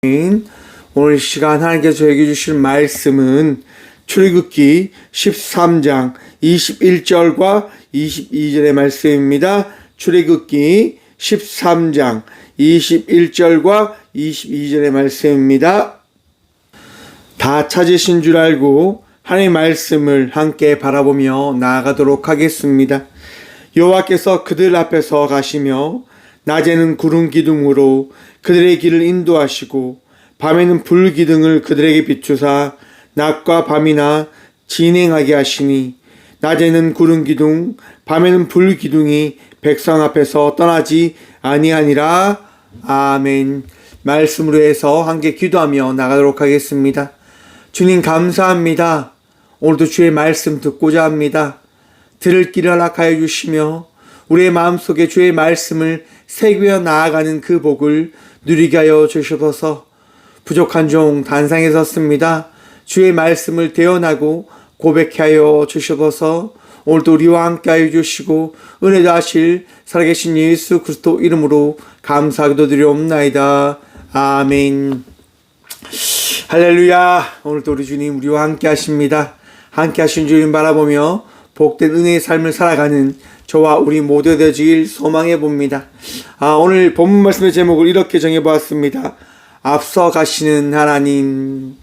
오늘 시간 하나님께서 저에게 주실 말씀은 출애굽기 13장 21절과 22절의 말씀입니다. 출애굽기 13장 21절과 22절의 말씀입니다. 다 찾으신 줄 알고 하나님의 말씀을 함께 바라보며 나아가도록 하겠습니다. 여호와께서 그들 앞에서 가시며 낮에는 구름 기둥으로 그들의 길을 인도하시고 밤에는 불 기둥을 그들에게 비추사 낮과 밤이나 진행하게 하시니 낮에는 구름 기둥 밤에는 불 기둥이 백성 앞에서 떠나지 아니하니라. 아멘. 말씀으로 해서 함께 기도하며 나가도록 하겠습니다. 주님 감사합니다. 오늘도 주의 말씀 듣고자 합니다. 들을 길을 허락하여 주시며 우리의 마음속에 주의 말씀을 새기며 나아가는 그 복을 누리게 하여 주시옵소서. 부족한 종 단상에 섰습니다. 주의 말씀을 대언하고 고백해 하여 주시옵소서. 오늘도 우리와 함께 하여 주시고 은혜도 하실 살아계신 예수 그리스도 이름으로 감사하기도 드리옵나이다. 아멘. 할렐루야. 오늘도 우리 주님 우리와 함께 하십니다. 함께 하신 주님 바라보며 복된 은혜의 삶을 살아가는 저와 우리 모두 되어지길 소망해 봅니다. 오늘 본문 말씀의 제목을 이렇게 정해보았습니다. 앞서 가시는 하나님.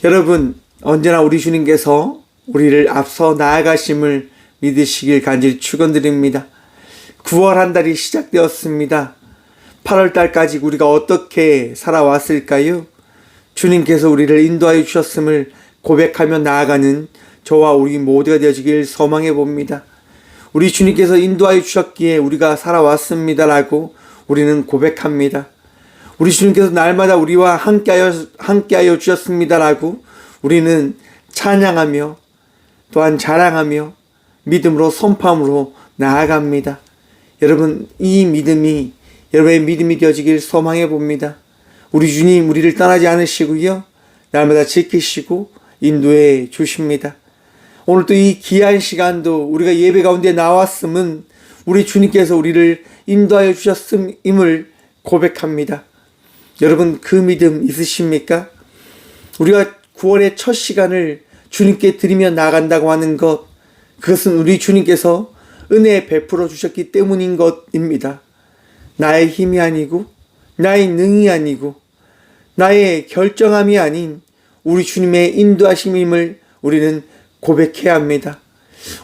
여러분, 언제나 우리 주님께서 우리를 앞서 나아가심을 믿으시길 간절히 축원드립니다. 9월 한 달이 시작되었습니다. 8월 달까지 우리가 어떻게 살아왔을까요? 주님께서 우리를 인도하여 주셨음을 고백하며 나아가는 저와 우리 모두가 되어지길 소망해 봅니다. 우리 주님께서 인도하여 주셨기에 우리가 살아왔습니다라고 우리는 고백합니다. 우리 주님께서 날마다 우리와 함께하여 주셨습니다라고 우리는 찬양하며 또한 자랑하며 믿음으로 선포함으로 나아갑니다. 여러분, 이 믿음이 여러분의 믿음이 되어지길 소망해 봅니다. 우리 주님 우리를 떠나지 않으시고요, 날마다 지키시고 인도해 주십니다. 오늘도 이 귀한 시간도 우리가 예배 가운데 나왔음은 우리 주님께서 우리를 인도하여 주셨음임을 고백합니다. 여러분, 그 믿음 있으십니까? 우리가 9월의 첫 시간을 주님께 드리며 나간다고 하는 것, 그것은 우리 주님께서 은혜 베풀어 주셨기 때문인 것입니다. 나의 힘이 아니고 나의 능이 아니고 나의 결정함이 아닌 우리 주님의 인도하심임을 우리는 고백해야 합니다.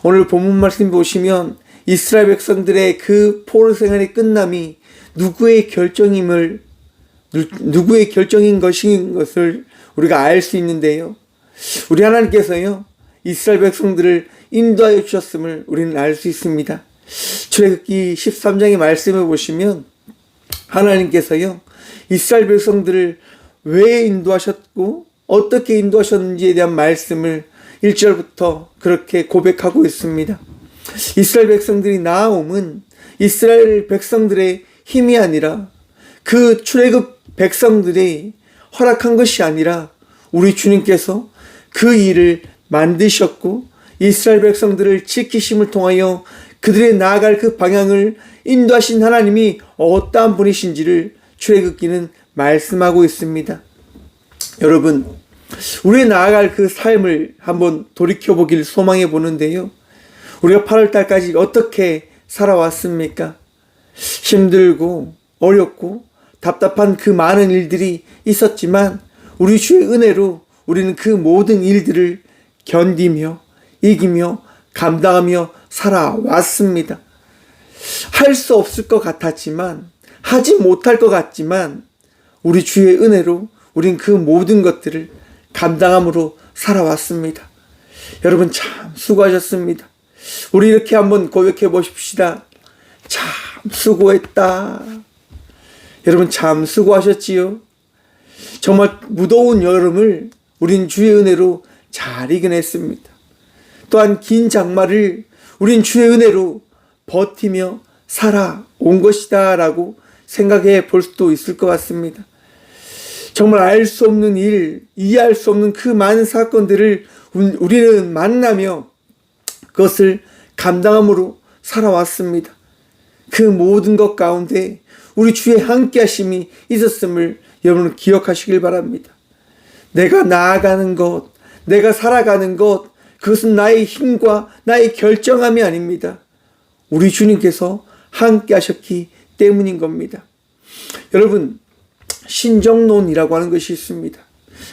오늘 본문 말씀 보시면 이스라엘 백성들의 그 포로 생활의 끝남이 누구의 결정인 것을 우리가 알 수 있는데요. 우리 하나님께서요, 이스라엘 백성들을 인도하여 주셨음을 우리는 알 수 있습니다. 출애굽기 13장의 말씀을 보시면 하나님께서요, 이스라엘 백성들을 왜 인도하셨고 어떻게 인도하셨는지에 대한 말씀을 1절부터 그렇게 고백하고 있습니다. 이스라엘 백성들이 나아옴은 이스라엘 백성들의 힘이 아니라 그 출애굽 백성들이 허락한 것이 아니라 우리 주님께서 그 일을 만드셨고 이스라엘 백성들을 지키심을 통하여 그들의 나아갈 그 방향을 인도하신 하나님이 어떠한 분이신지를 출애굽기는 말씀하고 있습니다. 여러분, 우리의 나아갈 그 삶을 한번 돌이켜보길 소망해 보는데요. 우리가 8월 달까지 어떻게 살아왔습니까? 힘들고 어렵고 답답한 그 많은 일들이 있었지만 우리 주의 은혜로 우리는 그 모든 일들을 견디며 이기며 감당하며 살아왔습니다. 할 수 없을 것 같았지만, 하지 못할 것 같지만 우리 주의 은혜로 우린 그 모든 것들을 감당함으로 살아왔습니다. 여러분, 참 수고하셨습니다. 우리 이렇게 한번 고백해 보십시다. 참 수고했다. 여러분, 참 수고하셨지요. 정말 무더운 여름을 우린 주의 은혜로 잘 이겨냈습니다. 또한 긴 장마를 우린 주의 은혜로 버티며 살아온 것이다 라고 생각해 볼 수도 있을 것 같습니다. 정말 알 수 없는 일, 이해할 수 없는 그 많은 사건들을 우리는 만나며 그것을 감당함으로 살아왔습니다. 그 모든 것 가운데 우리 주의 함께 하심이 있었음을 여러분은 기억하시길 바랍니다. 내가 나아가는 것, 내가 살아가는 것, 그것은 나의 힘과 나의 결정함이 아닙니다. 우리 주님께서 함께 하셨기 때문인 겁니다. 여러분, 신정론이라고 하는 것이 있습니다.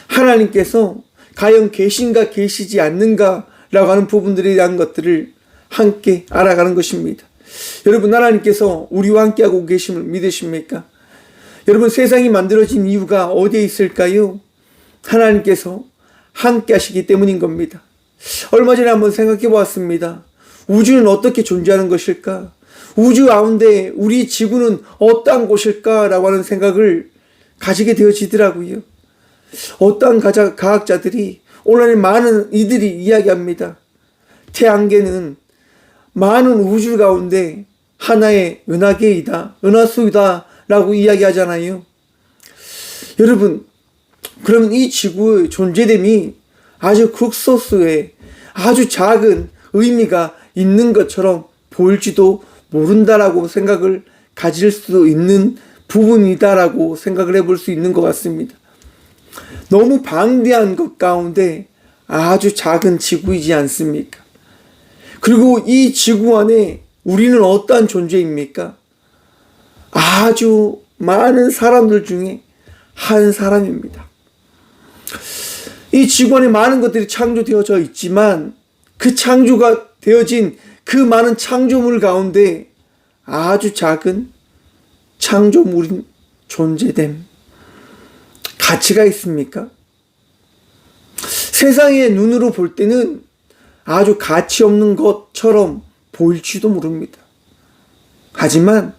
하나님께서 과연 계신가 계시지 않는가라고 하는 부분들에 대한 것들을 함께 알아가는 것입니다. 여러분, 하나님께서 우리와 함께하고 계심을 믿으십니까? 여러분, 세상이 만들어진 이유가 어디에 있을까요? 하나님께서 함께 하시기 때문인 겁니다. 얼마 전에 한번 생각해 보았습니다. 우주는 어떻게 존재하는 것일까? 우주 가운데 우리 지구는 어떠한 곳일까라고 하는 생각을 가지게 되어지더라고요. 어떠한 과학자들이 오늘 많은 이들이 이야기합니다. 태양계는 많은 우주 가운데 하나의 은하계이다, 은하수이다 라고 이야기하잖아요. 여러분, 그러면 이 지구의 존재됨이 아주 극소수의 아주 작은 의미가 있는 것처럼 보일지도 모른다라고 생각을 가질 수 있는 부분이다라고 생각을 해볼 수 있는 것 같습니다. 너무 방대한 것 가운데 아주 작은 지구이지 않습니까? 그리고 이 지구 안에 우리는 어떠한 존재입니까? 아주 많은 사람들 중에 한 사람입니다. 이 지구 안에 많은 것들이 창조되어져 있지만 그 창조가 되어진 그 많은 창조물 가운데 아주 작은 창조물인 존재됨, 가치가 있습니까? 세상의 눈으로 볼 때는 아주 가치 없는 것처럼 보일지도 모릅니다. 하지만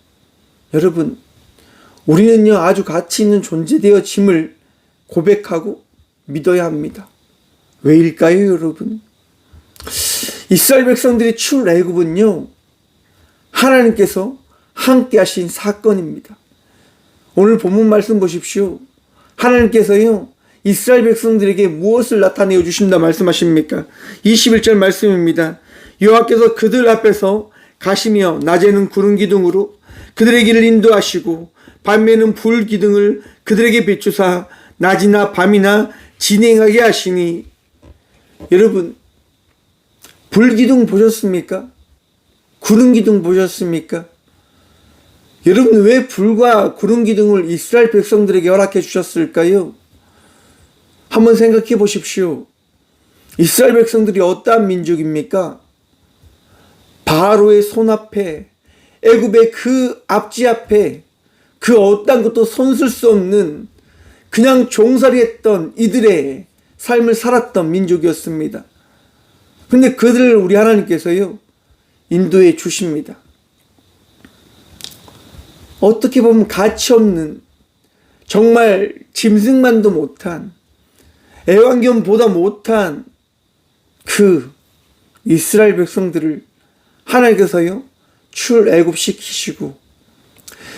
여러분, 우리는요 아주 가치 있는 존재되어짐을 고백하고 믿어야 합니다. 왜일까요, 여러분? 이스라엘 백성들의 출애굽은요 하나님께서 함께 하신 사건입니다. 오늘 본문 말씀 보십시오. 하나님께서요 이스라엘 백성들에게 무엇을 나타내어 주신다 말씀하십니까? 21절 말씀입니다. 여호와께서 그들 앞에서 가시며 낮에는 구름 기둥으로 그들의 길을 인도하시고 밤에는 불 기둥을 그들에게 비추사 낮이나 밤이나 진행하게 하시니. 여러분, 불 기둥 보셨습니까? 구름 기둥 보셨습니까? 여러분, 왜 불과 구름 기둥을 이스라엘 백성들에게 허락해 주셨을까요? 한번 생각해 보십시오. 이스라엘 백성들이 어떠한 민족입니까? 바로의 손 앞에, 애굽의 그 압지 앞에 그 어떠한 것도 손쓸 수 없는 그냥 종살이했던 이들의 삶을 살았던 민족이었습니다. 근데 그들을 우리 하나님께서요 인도해 주십니다. 어떻게 보면 가치 없는, 정말 짐승만도 못한, 애완견보다 못한 그 이스라엘 백성들을 하나님께서요 출애굽시키시고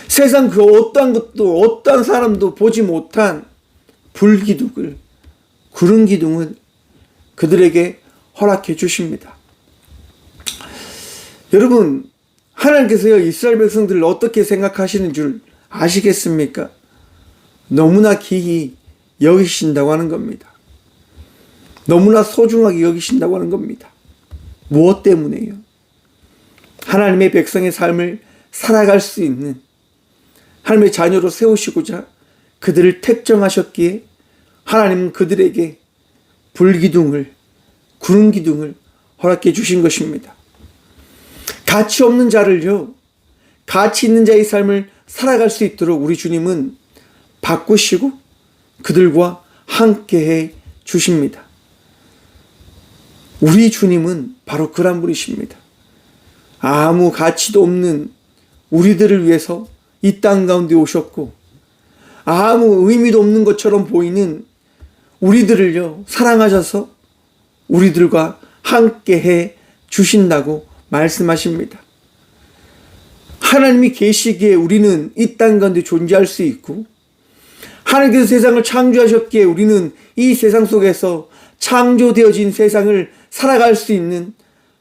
세상 그 어떠한 것도 어떠한 사람도 보지 못한 불기둥을, 구름 기둥을 그들에게 허락해 주십니다. 여러분, 하나님께서요 이스라엘 백성들을 어떻게 생각하시는 줄 아시겠습니까? 너무나 귀히 여기신다고 하는 겁니다. 너무나 소중하게 여기신다고 하는 겁니다. 무엇 때문에요? 하나님의 백성의 삶을 살아갈 수 있는, 하나님의 자녀로 세우시고자 그들을 택정하셨기에 하나님은 그들에게 불기둥을, 구름 기둥을 허락해 주신 것입니다. 가치 없는 자를요 가치 있는 자의 삶을 살아갈 수 있도록 우리 주님은 바꾸시고 그들과 함께해 주십니다. 우리 주님은 바로 그런 분이십니다. 아무 가치도 없는 우리들을 위해서 이 땅 가운데 오셨고 아무 의미도 없는 것처럼 보이는 우리들을요 사랑하셔서 우리들과 함께해 주신다고 말씀하십니다. 하나님이 계시기에 우리는 이 땅 가운데 존재할 수 있고 하나님께서 세상을 창조하셨기에 우리는 이 세상 속에서 창조되어진 세상을 살아갈 수 있는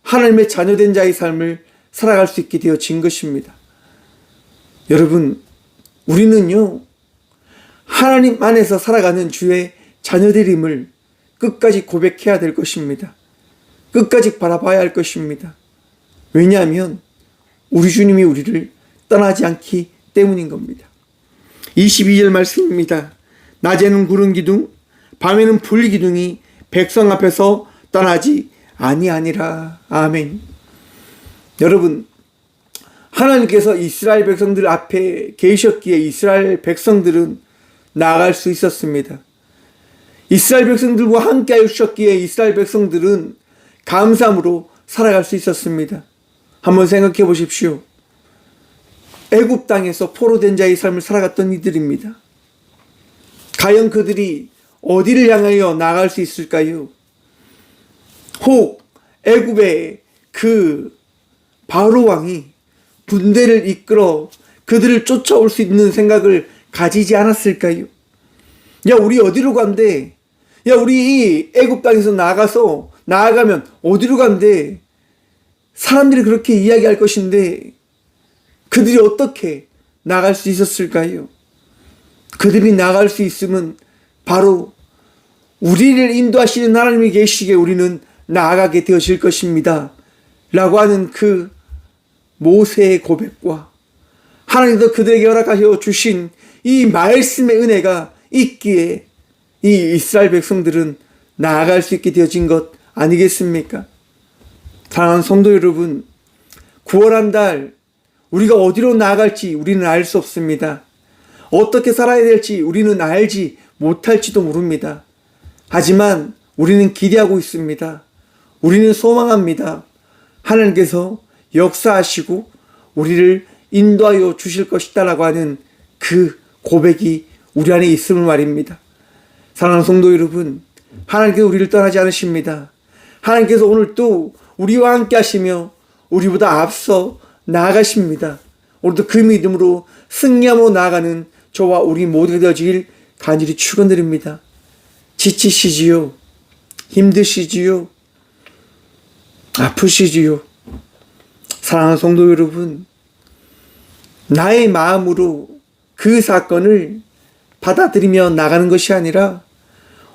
하나님의 자녀된 자의 삶을 살아갈 수 있게 되어진 것입니다. 여러분, 우리는요 하나님 안에서 살아가는 주의 자녀들임을 끝까지 고백해야 될 것입니다. 끝까지 바라봐야 할 것입니다. 왜냐하면 우리 주님이 우리를 떠나지 않기 때문인 겁니다. 22절 말씀입니다. 낮에는 구름 기둥, 밤에는 불 기둥이 백성 앞에서 떠나지 아니하니라. 아멘. 여러분, 하나님께서 이스라엘 백성들 앞에 계셨기에 이스라엘 백성들은 나아갈 수 있었습니다. 이스라엘 백성들과 함께 하셨기에 이스라엘 백성들은 감사함으로 살아갈 수 있었습니다. 한번 생각해 보십시오. 애굽 땅에서 포로된 자의 삶을 살아갔던 이들입니다. 과연 그들이 어디를 향하여 나아갈 수 있을까요? 혹 애굽의 그 바로 왕이 군대를 이끌어 그들을 쫓아올 수 있는 생각을 가지지 않았을까요? 야, 우리 어디로 간대? 야, 우리 이 애굽 땅에서 나아가면 어디로 간대? 사람들이 그렇게 이야기할 것인데 그들이 어떻게 나갈 수 있었을까요? 그들이 나갈 수 있으면 바로 우리를 인도하시는 하나님이 계시기에 우리는 나아가게 되어질 것입니다. 라고 하는 그 모세의 고백과 하나님도 그들에게 허락하여 주신 이 말씀의 은혜가 있기에 이 이스라엘 백성들은 나아갈 수 있게 되어진 것 아니겠습니까? 사랑하는 성도 여러분, 9월 한 달 우리가 어디로 나아갈지 우리는 알 수 없습니다. 어떻게 살아야 될지 우리는 알지 못할지도 모릅니다. 하지만 우리는 기대하고 있습니다. 우리는 소망합니다. 하나님께서 역사하시고 우리를 인도하여 주실 것이다 라고 하는 그 고백이 우리 안에 있음을 말입니다. 사랑하는 성도 여러분, 하나님께서 우리를 떠나지 않으십니다. 하나님께서 오늘 또 우리와 함께 하시며 우리보다 앞서 나아가십니다. 오늘도 그 믿음으로 승리함으로 나아가는 저와 우리 모두가 되어지길 간절히 축원드립니다. 지치시지요? 힘드시지요? 아프시지요? 사랑하는 성도 여러분, 나의 마음으로 그 사건을 받아들이며 나가는 것이 아니라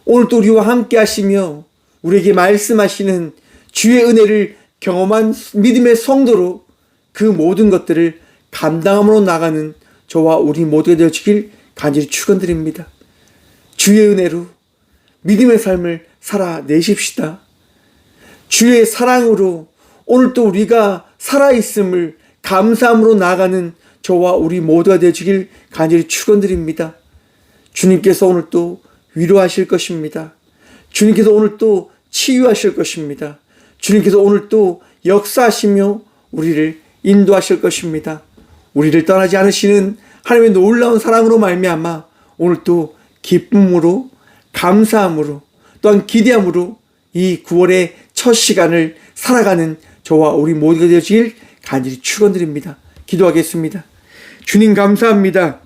오늘도 우리와 함께 하시며 우리에게 말씀하시는 주의 은혜를 경험한 믿음의 성도로 그 모든 것들을 감당함으로 나가는 저와 우리 모두가 되어지길 간절히 축원드립니다. 주의 은혜로 믿음의 삶을 살아내십시다. 주의 사랑으로 오늘도 우리가 살아있음을 감사함으로 나아가는 저와 우리 모두가 되어지길 간절히 축원드립니다. 주님께서 오늘 또 위로하실 것입니다. 주님께서 오늘 또 치유하실 것입니다. 주님께서 오늘 또 역사하시며 우리를 인도하실 것입니다. 우리를 떠나지 않으시는 하나님의 놀라운 사랑으로 말미암아 오늘 또 기쁨으로 감사함으로 또한 기대함으로 이 9월의 첫 시간을 살아가는 저와 우리 모두가 되어지길 간절히 축원드립니다. 기도하겠습니다. 주님 감사합니다.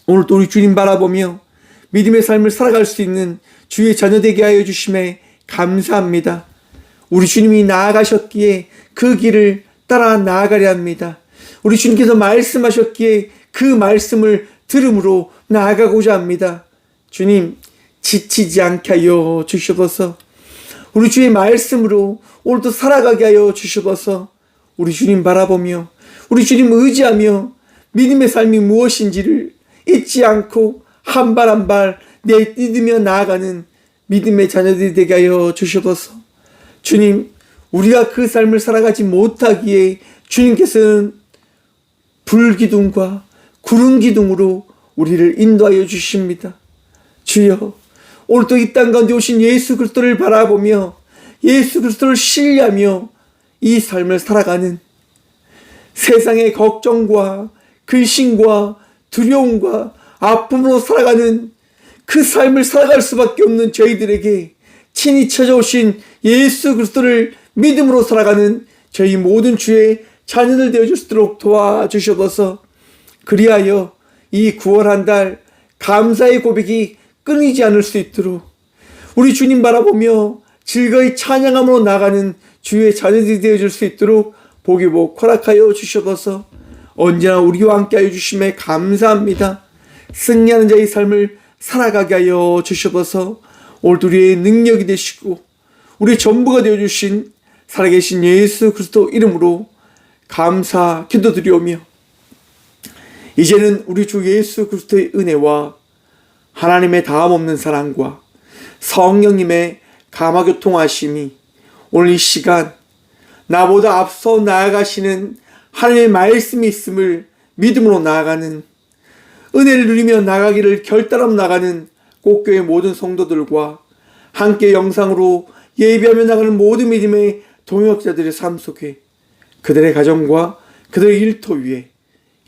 오늘 또 우리 주님 바라보며 믿음의 삶을 살아갈 수 있는 주의 자녀 되게 하여 주심에 감사합니다. 우리 주님이 나아가셨기에 그 길을 따라 나아가려 합니다. 우리 주님께서 말씀하셨기에 그 말씀을 들음으로 나아가고자 합니다. 주님, 지치지 않게 하여 주시옵소서. 우리 주의 말씀으로 오늘도 살아가게 하여 주시옵소서. 우리 주님 바라보며 우리 주님 의지하며 믿음의 삶이 무엇인지를 잊지 않고 한 발 한 발 내딛으며 나아가는 믿음의 자녀들이 되게 하여 주시옵소서. 주님, 우리가 그 삶을 살아가지 못하기에 주님께서는 불기둥과 구름기둥으로 우리를 인도하여 주십니다. 주여, 오늘도 이 땅 가운데 오신 예수 그리스도를 바라보며 예수 그리스도를 신뢰하며 이 삶을 살아가는 세상의 걱정과 근심과 두려움과 아픔으로 살아가는 그 삶을 살아갈 수밖에 없는 저희들에게 친히 찾아오신 예수 그리스도를 믿음으로 살아가는 저희 모든 주의 자녀들 되어줄 수 있도록 도와주셔서 그리하여 이 9월 한 달 감사의 고백이 끊이지 않을 수 있도록 우리 주님 바라보며 즐거이 찬양함으로 나가는 주의 자녀들이 되어줄 수 있도록 보기복 허락하여 주셔서 언제나 우리와 함께 하여 주심에 감사합니다. 승리하는 자의 삶을 살아가게 하여 주시옵소서. 오늘도 우리의 능력이 되시고 우리의 전부가 되어주신 살아계신 예수 그리스도 이름으로 감사 기도드리오며, 이제는 우리 주 예수 그리스도의 은혜와 하나님의 다함없는 사랑과 성령님의 감화교통하심이 오늘 이 시간 나보다 앞서 나아가시는 하나님의 말씀이 있음을 믿음으로 나아가는, 은혜를 누리며 나가기를 결단하며 나가는 꽃교회 모든 성도들과 함께 영상으로 예배하며 나가는 모든 믿음의 동역자들의 삶 속에 그들의 가정과 그들의 일터 위에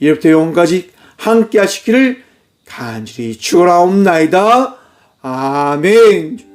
이제부터 영원까지 함께 하시기를 간절히 축원하옵나이다. 아멘.